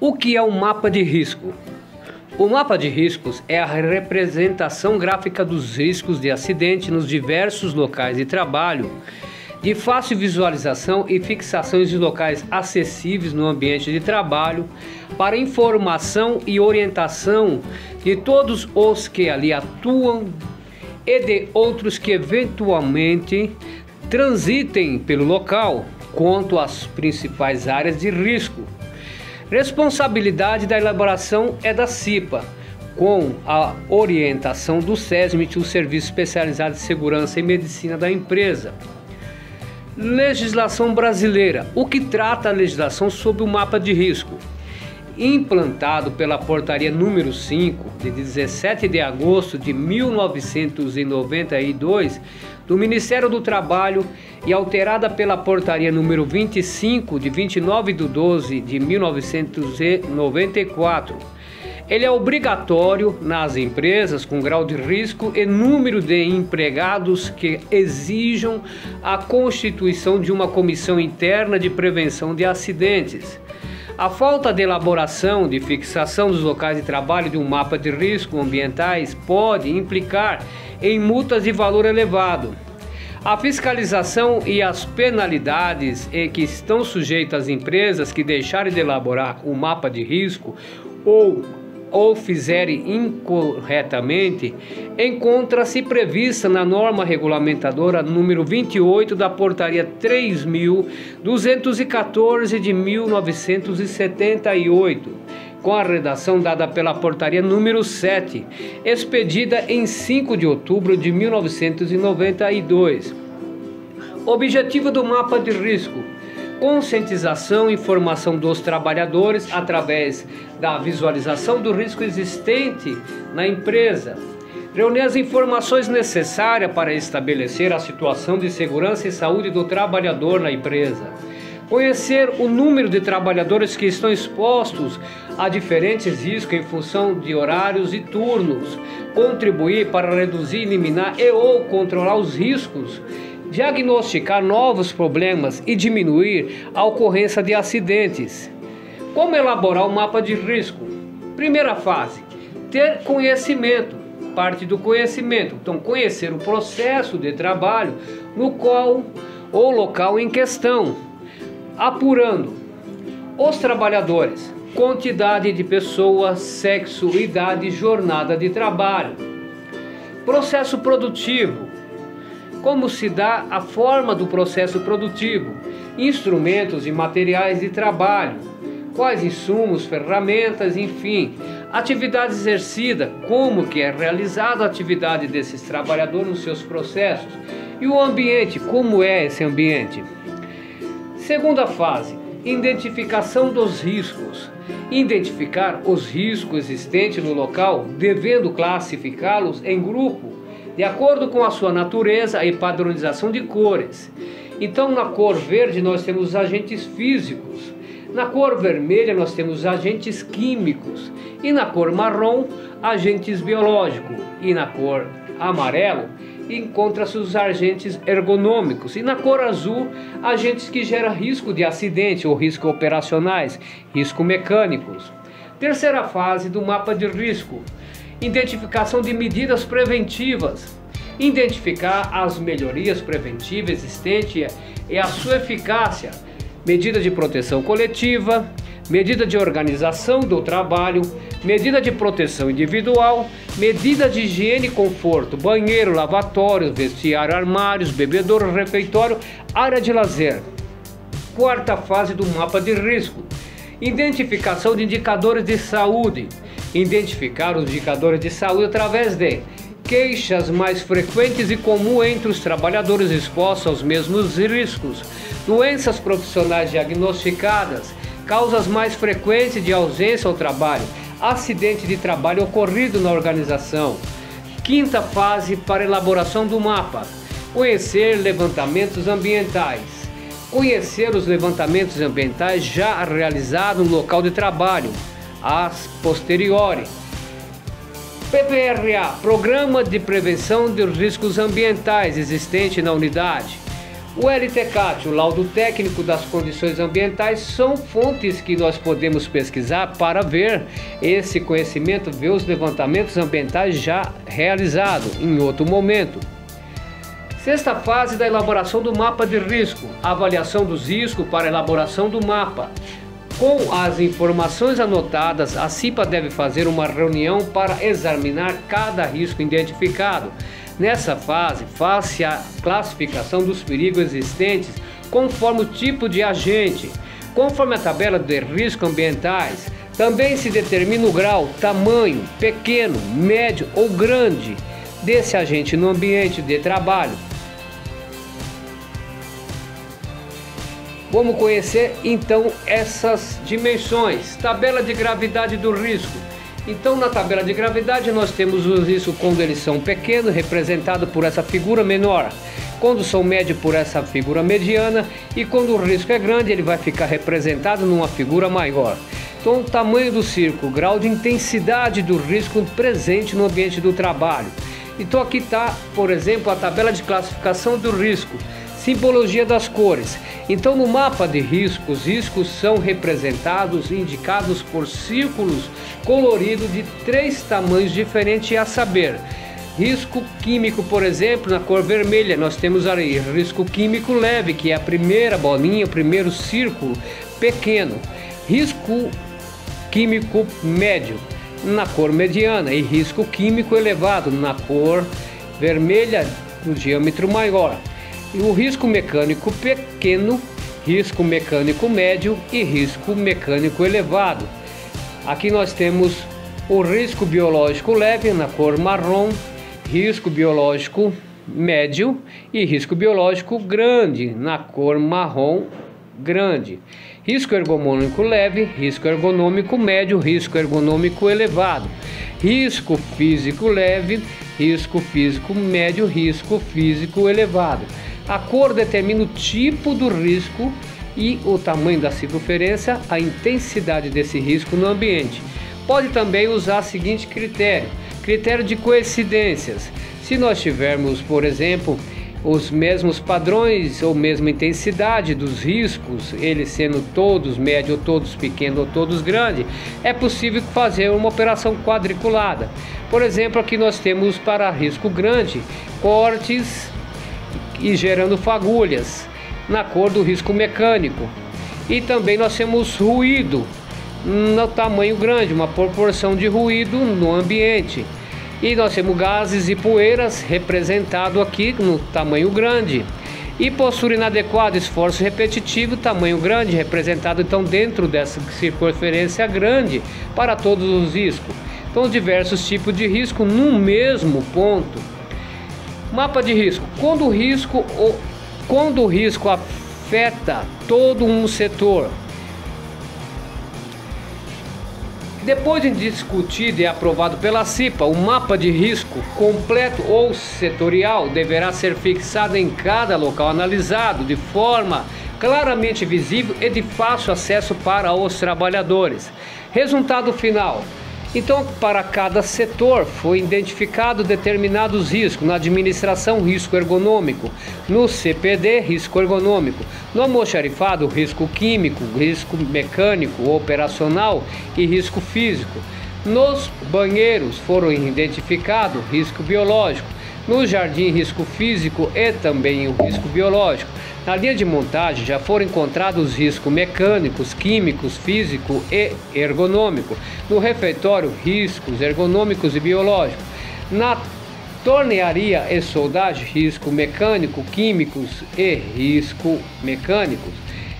O que é um mapa de risco? O mapa de riscos é a representação gráfica dos riscos de acidente nos diversos locais de trabalho, de fácil visualização e fixações de locais acessíveis no ambiente de trabalho, para informação e orientação de todos os que ali atuam e de outros que eventualmente transitem pelo local, quanto às principais áreas de risco. Responsabilidade da elaboração é da CIPA, com a orientação do SESMIT, o Serviço Especializado de Segurança e Medicina da empresa. Legislação brasileira. O que trata a legislação sobre o mapa de risco? Implantado pela Portaria número 5, de 17 de agosto de 1992, do Ministério do Trabalho e alterada pela Portaria número 25, de 29 de 12 de 1994. Ele é obrigatório nas empresas com grau de risco e número de empregados que exijam a constituição de uma comissão interna de prevenção de acidentes. A falta de elaboração de fixação dos locais de trabalho de um mapa de risco ambientais pode implicar em multas de valor elevado. A fiscalização e as penalidades que estão sujeitas às empresas que deixarem de elaborar o mapa de risco ou fizerem incorretamente, encontra-se prevista na norma regulamentadora número 28 da Portaria 3.214 de 1978, com a redação dada pela Portaria número 7, expedida em 5 de outubro de 1992. Objetivo do mapa de risco: conscientização e informação dos trabalhadores através da visualização do risco existente na empresa. Reunir as informações necessárias para estabelecer a situação de segurança e saúde do trabalhador na empresa. Conhecer o número de trabalhadores que estão expostos a diferentes riscos em função de horários e turnos. Contribuir para reduzir, eliminar ou controlar os riscos. Diagnosticar novos problemas e diminuir a ocorrência de acidentes. Como elaborar um mapa de risco? Primeira fase: ter conhecimento. Parte do conhecimento. Então, conhecer o processo de trabalho no qual ou local em questão. Apurando os trabalhadores, quantidade de pessoas, sexo, idade, jornada de trabalho. Processo produtivo. Como se dá a forma do processo produtivo, instrumentos e materiais de trabalho, quais insumos, ferramentas, enfim, atividade exercida, como que é realizada a atividade desses trabalhadores nos seus processos, e o ambiente, como é esse ambiente. Segunda fase: identificação dos riscos. Identificar os riscos existentes no local, devendo classificá-los em grupo, de acordo com a sua natureza e padronização de cores. Então, na cor verde nós temos os agentes físicos, na cor vermelha nós temos os agentes químicos, e na cor marrom, agentes biológicos, e na cor amarelo encontra-se os agentes ergonômicos, e na cor azul, agentes que geram risco de acidente ou risco operacionais, risco mecânicos. Terceira fase do mapa de risco: identificação de medidas preventivas. Identificar as melhorias preventivas existentes e a sua eficácia. Medida de proteção coletiva, medida de organização do trabalho, medida de proteção individual, medida de higiene e conforto, banheiro, lavatório, vestiário, armários, bebedouro, refeitório, área de lazer. Quarta fase do mapa de risco: identificação de indicadores de saúde. Identificar os indicadores de saúde através de queixas mais frequentes e comuns entre os trabalhadores expostos aos mesmos riscos, doenças profissionais diagnosticadas, causas mais frequentes de ausência ao trabalho, acidente de trabalho ocorrido na organização. Quinta fase para elaboração do mapa: conhecer levantamentos ambientais. Conhecer os levantamentos ambientais já realizados no local de trabalho, as posteriori. PPRA, Programa de Prevenção dos Riscos Ambientais, existente na unidade. O LTCAT, o laudo técnico das condições ambientais, são fontes que nós podemos pesquisar para ver esse conhecimento, ver os levantamentos ambientais já realizados em outro momento. Sexta fase da elaboração do mapa de risco, avaliação dos riscos para elaboração do mapa. Com as informações anotadas, a CIPA deve fazer uma reunião para examinar cada risco identificado. Nessa fase, faz-se a classificação dos perigos existentes conforme o tipo de agente. Conforme a tabela de riscos ambientais, também se determina o grau, tamanho, pequeno, médio ou grande desse agente no ambiente de trabalho. Vamos conhecer então essas dimensões. Tabela de gravidade do risco. Então, na tabela de gravidade nós temos os riscos quando eles são pequenos, representado por essa figura menor, quando são médios por essa figura mediana, e quando o risco é grande ele vai ficar representado numa figura maior. Então, o tamanho do círculo, grau de intensidade do risco presente no ambiente do trabalho. Então aqui está, por exemplo, a tabela de classificação do risco. Simbologia das cores. Então, no mapa de risco, os riscos são representados e indicados por círculos coloridos de 3 tamanhos diferentes, a saber, risco químico, por exemplo, na cor vermelha, nós temos ali risco químico leve, que é a primeira bolinha, o primeiro círculo pequeno. Risco químico médio, na cor mediana, e risco químico elevado, na cor vermelha, no diâmetro maior. E o risco mecânico pequeno, risco mecânico médio e risco mecânico elevado. Aqui nós temos o risco biológico leve na cor marrom, risco biológico médio e risco biológico grande na cor marrom grande. Risco ergonômico leve, risco ergonômico médio, risco ergonômico elevado. Risco físico leve, risco físico médio, risco físico elevado. A cor determina o tipo do risco e o tamanho da circunferência, a intensidade desse risco no ambiente. Pode também usar o seguinte critério: critério de coincidências. Se nós tivermos, por exemplo, os mesmos padrões ou mesma intensidade dos riscos, eles sendo todos médios, todos pequenos ou todos grandes, é possível fazer uma operação quadriculada. Por exemplo, aqui nós temos para risco grande, cortes e gerando fagulhas na cor do risco mecânico. E também nós temos ruído no tamanho grande, uma proporção de ruído no ambiente. E nós temos gases e poeiras representado aqui no tamanho grande. E postura inadequada, esforço repetitivo, tamanho grande, representado então dentro dessa circunferência grande para todos os riscos. Então, diversos tipos de risco no mesmo ponto. Mapa de risco. Quando o risco afeta todo um setor. Depois de discutido e aprovado pela CIPA, o mapa de risco completo ou setorial deverá ser fixado em cada local analisado de forma claramente visível e de fácil acesso para os trabalhadores. Resultado final. Então, para cada setor foi identificado determinados riscos. Na administração, risco ergonômico. No CPD, risco ergonômico. No almoxarifado, risco químico, risco mecânico, operacional e risco físico. Nos banheiros foram identificados risco biológico. No jardim, risco físico e também o risco biológico. Na linha de montagem já foram encontrados riscos mecânicos, químicos, físico e ergonômico. No refeitório, riscos ergonômicos e biológicos. Na tornearia e soldagem, risco mecânico, químicos e risco mecânicos.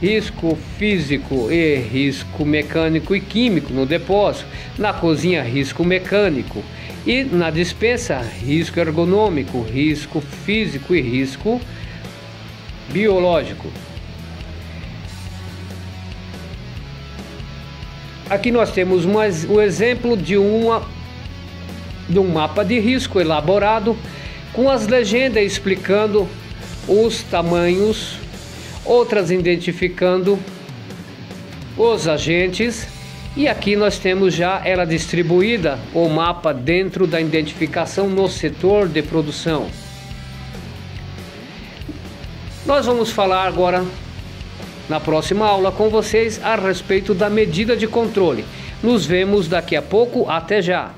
Risco físico e risco mecânico e químico no depósito. Na cozinha, risco mecânico. E na despensa, risco ergonômico, risco físico e risco biológico. Aqui nós temos o exemplo de um mapa de risco elaborado com as legendas explicando os tamanhos, outras identificando os agentes, e aqui nós temos já ela distribuída, o mapa dentro da identificação no setor de produção. Nós vamos falar agora, na próxima aula, com vocês a respeito da medida de controle. Nos vemos daqui a pouco, até já!